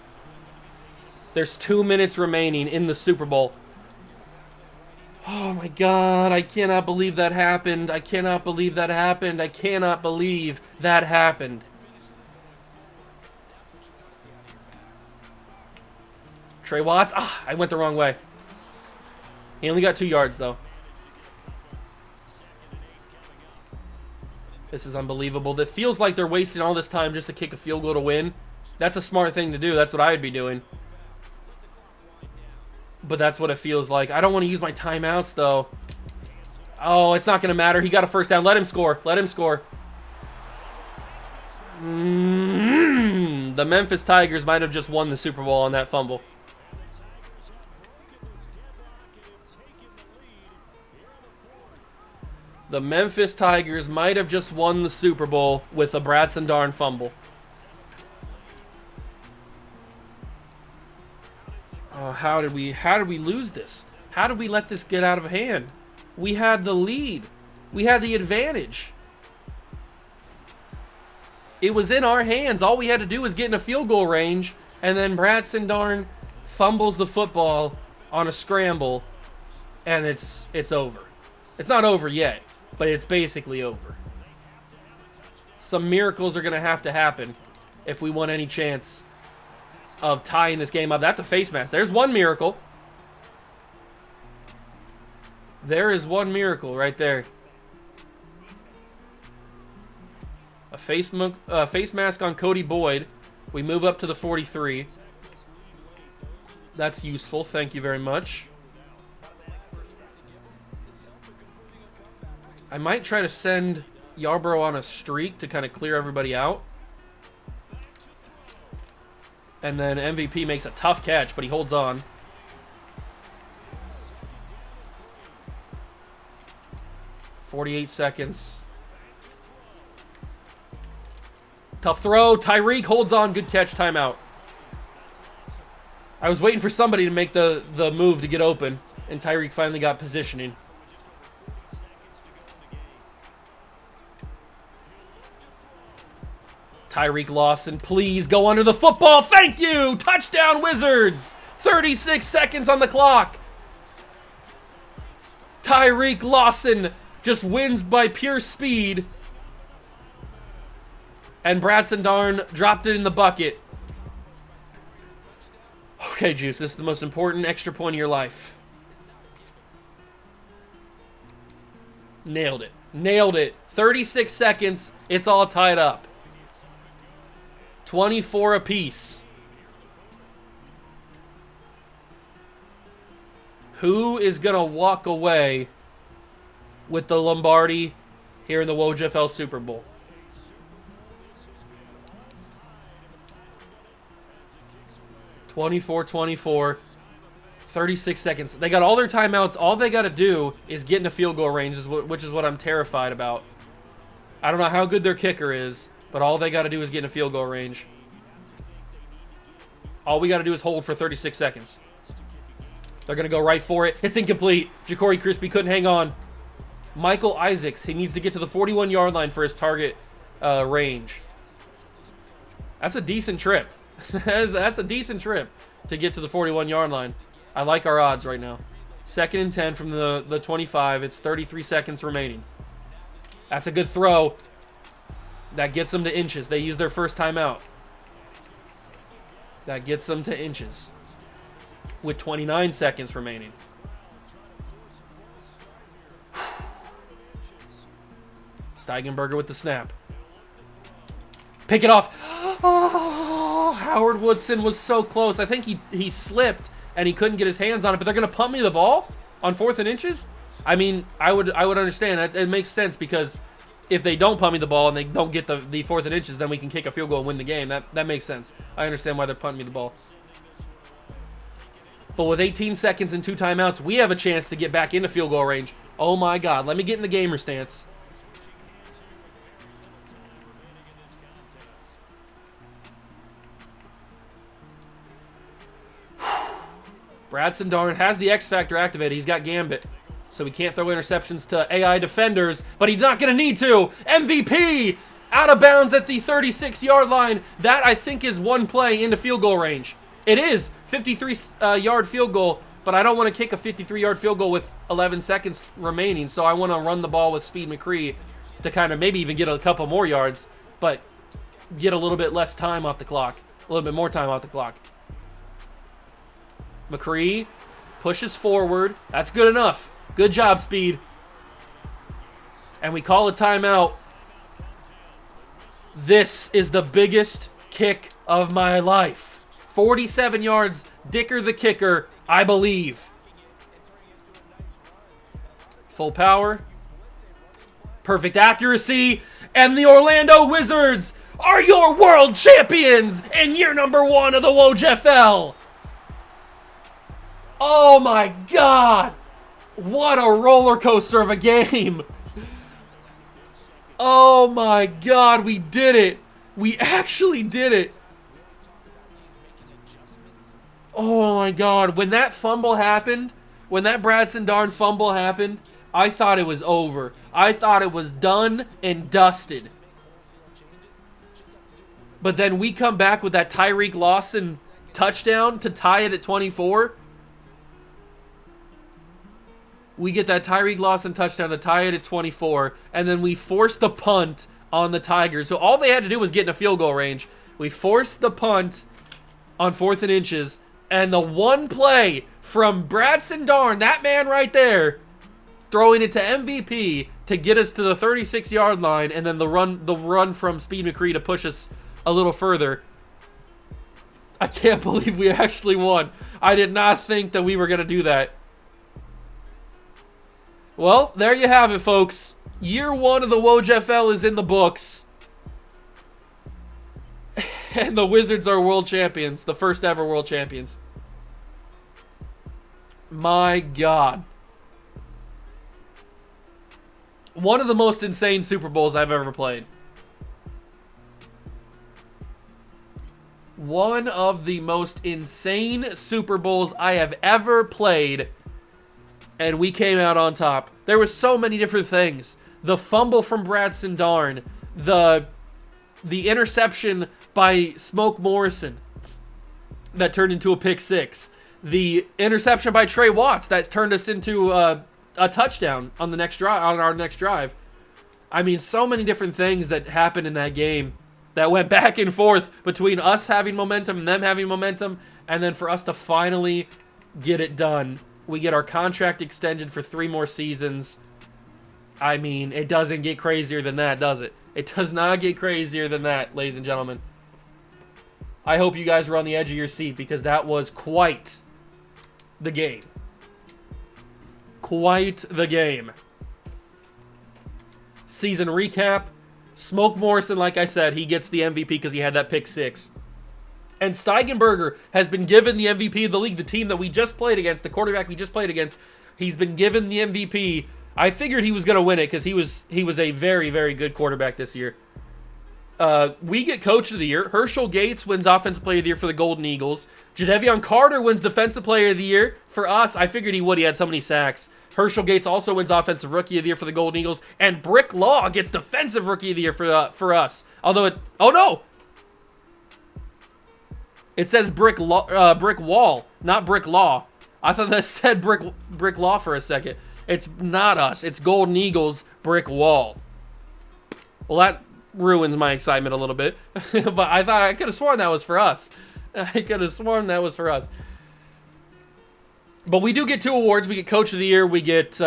There's 2 minutes remaining in the Super Bowl. Oh my God, I cannot believe that happened. I cannot believe that happened. I cannot believe that happened. Trey Watts. I went the wrong way. He only got 2 yards, though. This is unbelievable. That feels like they're wasting all this time just to kick a field goal to win. That's a smart thing to do. That's what I would be doing. But that's what it feels like. I don't want to use my timeouts, though. Oh, it's not going to matter. He got a first down. Let him score. Let him score. The Memphis Tigers might have just won the Super Bowl on that fumble. The Memphis Tigers might have just won the Super Bowl with a Bradson Darn fumble. How did we lose this? How did we let this get out of hand? We had the lead. We had the advantage. It was in our hands. All we had to do was get in a field goal range, and then Bradson Darn fumbles the football on a scramble, and it's over. It's not over yet, but it's basically over. Some miracles are going to have to happen if we want any chance of tying this game up. That's a face mask. There's one miracle. There is one miracle right there. A face mask on Cody Boyd. We move up to the 43. That's useful. Thank you very much. I might try to send Yarbrough on a streak to kind of clear everybody out. And then MVP makes a tough catch, but he holds on. .48 seconds. Tough throw. Tyreek holds on. Good catch. Timeout. I was waiting for somebody to make the move to get open, and Tyreek finally got positioning. Tyreek Lawson, please go under the football. Thank you. Touchdown, Wizards. 36 seconds on the clock. Tyreek Lawson just wins by pure speed. And Bradson Darn dropped it in the bucket. Okay, Juice, this is the most important extra point of your life. Nailed it. Nailed it. 36 seconds. It's all tied up. 24 apiece. Who is going to walk away with the Lombardi here in the WOJFL Super Bowl? (24-24), 36 seconds. They got all their timeouts. All they got to do is get in a field goal range, which is what I'm terrified about. I don't know how good their kicker is, but all they got to do is get in a field goal range. All we got to do is hold for 36 seconds. They're going to go right for it. It's incomplete. Ja'Cory Crispy couldn't hang on. Michael Isaacs, he needs to get to the 41-yard line for his target range. That's a decent trip. That's a decent trip to get to the 41-yard line. I like our odds right now. 2nd and 10 from the 25. It's 33 seconds remaining. That's a good throw. That gets them to inches. They use their first timeout. That gets them to inches. With 29 seconds remaining. Steigenberger with the snap. Pick it off. Oh, Howard Woodson was so close. I think he slipped and he couldn't get his hands on it, but they're going to pump me the ball on 4th and inches? I mean, I would understand. It makes sense because if they don't pump me the ball and they don't get the 4th and inches, then we can kick a field goal and win the game. That makes sense. I understand why they're punting me the ball. But with 18 seconds and 2 timeouts, we have a chance to get back into field goal range. Oh my God. Let me get in the gamer stance. Bradson Darn has the X Factor activated. He's got Gambit. So he can't throw interceptions to AI defenders, but he's not going to need to. MVP out of bounds at the 36-yard line. That, I think, is one play into field goal range. It is 53-yard field goal, but I don't want to kick a 53-yard field goal with 11 seconds remaining, so I want to run the ball with Speed McCree to kind of maybe even get a couple more yards, but get a little bit less time off the clock, a little bit more time off the clock. McCree pushes forward. That's good enough. Good job, Speed. And we call a timeout. This is the biggest kick of my life. 47 yards, Dicker the kicker, I believe. Full power. Perfect accuracy. And the Orlando Wizards are your world champions in year number 1 of the WOJFL. Oh my God. What a roller coaster of a game. Oh my God, we did it. We actually did it. Oh my God, when that fumble happened, when that Bradson Darn fumble happened, I thought it was over. I thought it was done and dusted. But then we come back with that Tyreek Lawson touchdown to tie it at 24. We get that Tyreek Lawson touchdown to tie it at 24, and then we force the punt on the Tigers. So all they had to do was get in a field goal range. We forced the punt on 4th and inches, and the one play from Bradson Darn, that man right there, throwing it to MVP to get us to the 36-yard line, and then the run from Speed McCree to push us a little further. I can't believe we actually won. I did not think that we were going to do that. Well, there you have it, folks. Year 1 of the WOJFL is in the books. And the Wizards are world champions. The first ever world champions. My God. One of the most insane Super Bowls I've ever played. One of the most insane Super Bowls I have ever played. And we came out on top. There were so many different things. The fumble from Bradson Darn. The interception by Smoke Morrison that turned into a pick six. The interception by Trey Watts that turned us into a touchdown on the next drive. On our next drive. I mean, so many different things that happened in that game that went back and forth between us having momentum and them having momentum, and then for us to finally get it done. We get our contract extended for 3 more seasons. I mean, it doesn't get crazier than that, does it? It does not get crazier than that, ladies and gentlemen. I hope you guys were on the edge of your seat because that was quite the game. Quite the game. Season recap. Smoke Morrison, like I said, he gets the MVP because he had that pick 6. And Steigenberger has been given the MVP of the league. The team that we just played against, the quarterback we just played against, he's been given the MVP. I figured he was going to win it because he was a very, very good quarterback this year. We get Coach of the Year. Herschel Gates wins Offensive Player of the Year for the Golden Eagles. Jadeveon Carter wins Defensive Player of the Year. For us, I figured he would. He had so many sacks. Herschel Gates also wins Offensive Rookie of the Year for the Golden Eagles. And Brick Law gets Defensive Rookie of the Year for us. Although it... Oh, no! It says Brick Wall, not Brick Law. I thought that said Brick Law for a second. It's not us. It's Golden Eagles Brick Wall. Well, that ruins my excitement a little bit. But I could have sworn that was for us. I could have sworn that was for us. But we do get 2 awards. We get Coach of the Year. We get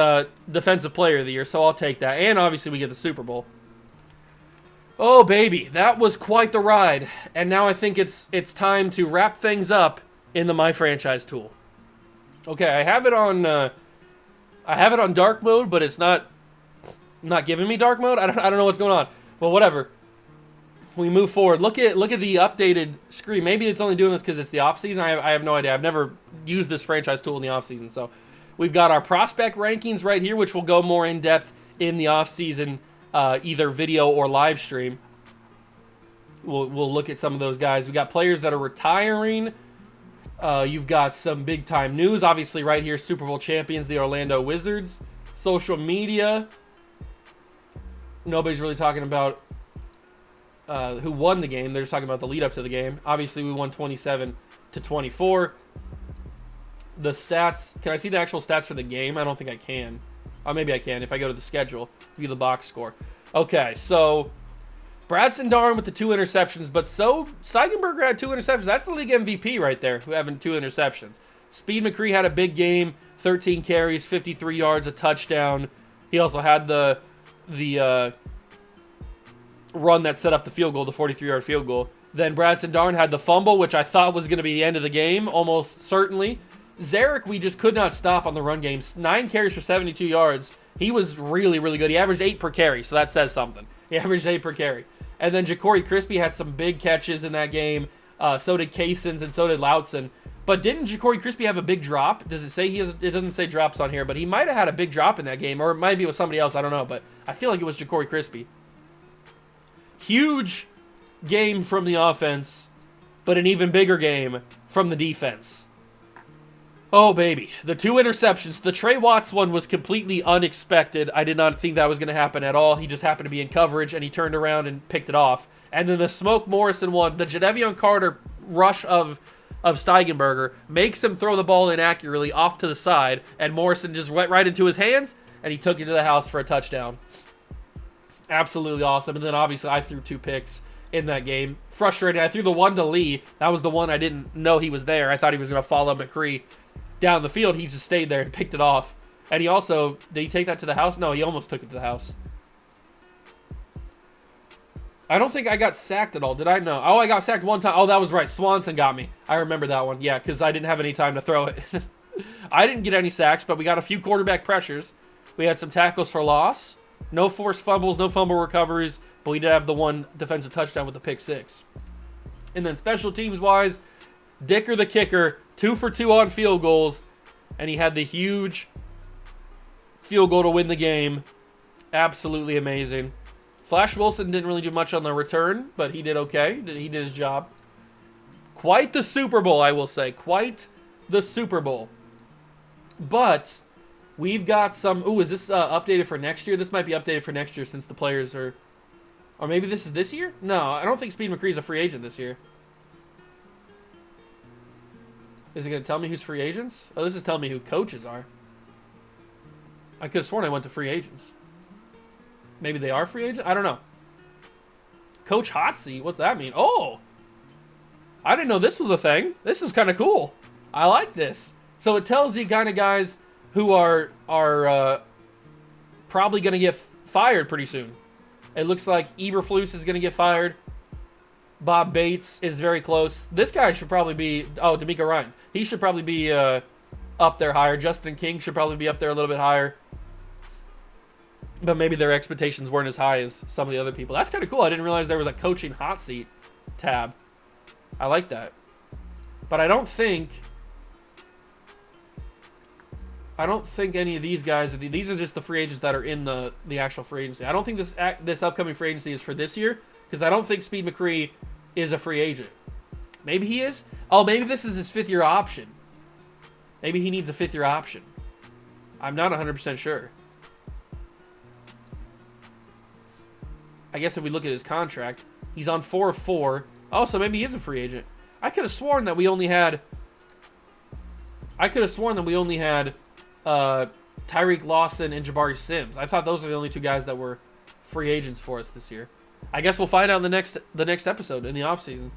Defensive Player of the Year. So I'll take that. And obviously we get the Super Bowl. Oh, baby. That was quite the ride. And now I think it's time to wrap things up in the My Franchise tool. Okay, I have it on dark mode, but it's not giving me dark mode. I don't know what's going on. But whatever. We move forward. Look at the updated screen. Maybe it's only doing this because it's the off season. I have no idea. I've never used this franchise tool in the off season. So we've got our prospect rankings right here, which will go more in depth in the off season, either video or live stream. We'll look at some of those guys. We got players that are retiring. You've got some big time news. Obviously, right here, Super Bowl champions, the Orlando Wizards. Social media. Nobody's really talking about who won the game. They're just talking about the lead up to the game. Obviously, we won 27-24. The stats. Can I see the actual stats for the game? I don't think I can. Oh, maybe I can if I go to the schedule. View the box score. Okay, so Bradson Darn with the 2 interceptions, but so Steigenberger had 2 interceptions. That's the league MVP right there, who having 2 interceptions. Speed McCree had a big game, 13 carries, 53 yards, a touchdown. He also had the run that set up the field goal, the 43-yard field goal. Then Bradson Darn had the fumble, which I thought was going to be the end of the game, almost certainly. Zarek, we just could not stop on the run game. 9 carries for 72 yards. He was really, really good. He averaged 8 per carry, so that says something. He averaged 8 per carry. And then Ja'Cory Crispy had some big catches in that game. So did Kaysons and so did Loudson. But didn't Ja'Cory Crispy have a big drop? Does it say he has? It doesn't say drops on here, but he might have had a big drop in that game, or it might be with somebody else. I don't know, but I feel like it was Ja'Cory Crispy. Huge game from the offense, but an even bigger game from the defense. Oh, baby. The 2 interceptions. The Trey Watts one was completely unexpected. I did not think that was going to happen at all. He just happened to be in coverage, and he turned around and picked it off. And then the Smoke Morrison one, the Jadeveon Carter rush of Steigenberger makes him throw the ball inaccurately off to the side, and Morrison just went right into his hands, and he took it to the house for a touchdown. Absolutely awesome. And then obviously I threw 2 picks in that game. Frustrating. I threw the one to Lee. That was the one I didn't know he was there. I thought he was going to follow McCree down the field. He just stayed there and picked it off. And he also, did he take that to the house? No, he almost took it to the house. I don't think I got sacked at all. Did I? No. Oh, I got sacked one time. Oh, that was right. Swanson got me. I remember that one. Yeah, because I didn't have any time to throw it. I didn't get any sacks, but we got a few quarterback pressures. We had some tackles for loss. No forced fumbles, no fumble recoveries, but we did have the 1 defensive touchdown with the pick 6. And then special teams-wise, Dicker the kicker, 2 for 2 on field goals, and he had the huge field goal to win the game. Absolutely amazing. Flash Wilson didn't really do much on the return, but he did okay. He did his job. Quite the Super Bowl, I will say. Quite the Super Bowl. But we've got some... Ooh, is this updated for next year? This might be updated for next year since the players are... Or maybe this is this year? No, I don't think Speed McCree's a free agent this year. Is it going to tell me who's free agents? Oh, this is telling me who coaches are. I could have sworn I went to free agents. Maybe they are free agents? I don't know. Coach Hot Seat? What's that mean? Oh! I didn't know this was a thing. This is kind of cool. I like this. So it tells you kind of guys who are probably going to get fired pretty soon. It looks like Eberflus is going to get fired. Bob Bates is very close. This guy should probably be... Oh, D'Amico Ryans. He should probably be up there higher. Justin King should probably be up there a little bit higher. But maybe their expectations weren't as high as some of the other people. That's kind of cool. I didn't realize there was a coaching hot seat tab. I like that. But I don't think any of these guys... These are just the free agents that are in the actual free agency. I don't think this upcoming free agency is for this year. Because I don't think Speed McCree is a free agent. Maybe he is? Oh, maybe this is his 5th-year option. Maybe he needs a 5th-year option. I'm not 100% sure. I guess if we look at his contract, he's on 4 of 4. Oh, so maybe he is a free agent. I could have sworn that we only had... Tyreek Lawson and Jabari Sims. I thought those were the only 2 guys that were free agents for us this year. I guess we'll find out in the next episode in the offseason.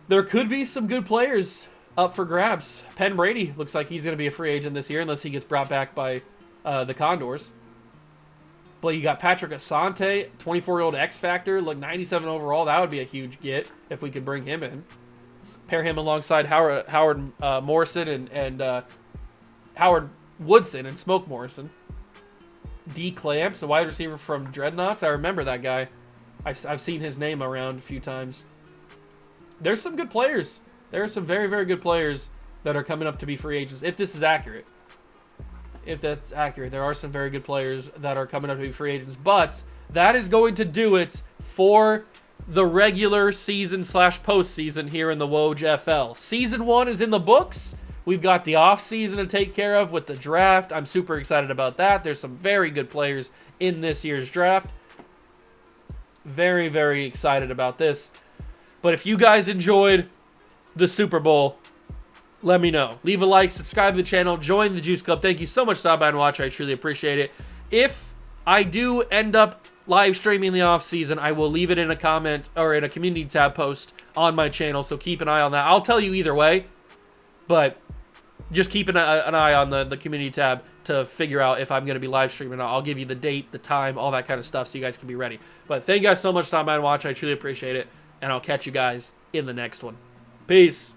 There could be some good players up for grabs. Penn Brady looks like he's going to be a free agent this year unless he gets brought back by the Condors. But you got Patrick Asante, 24-year-old X Factor, look 97 overall. That would be a huge get if we could bring him in. Pair him alongside Howard Morrison and Howard Woodson and Smoke Morrison. D. Clamps, a wide receiver from Dreadnoughts. I remember that guy. I've seen his name around a few times. There's some good players. There are some very, very good players that are coming up to be free agents, if this is accurate. If that's accurate, there are some very good players that are coming up to be free agents. But that is going to do it for the regular season / postseason here in the WOJFL. Season 1 is in the books. We've got the offseason to take care of with the draft. I'm super excited about that. There's some very good players in this year's draft. Very, very excited about this. But if you guys enjoyed the Super Bowl, let me know. Leave a like, subscribe to the channel, join the Juice Club. Thank you so much for stopping by and watching. I truly appreciate it. If I do end up live streaming the offseason, I will leave it in a comment or in a community tab post on my channel, so keep an eye on that. I'll tell you either way, but just keep an eye on the community tab to figure out if I'm going to be live streaming. I'll give you the date, the time, all that kind of stuff so you guys can be ready. But thank you guys so much for stopping by and watching. I truly appreciate it, and I'll catch you guys in the next one. Peace.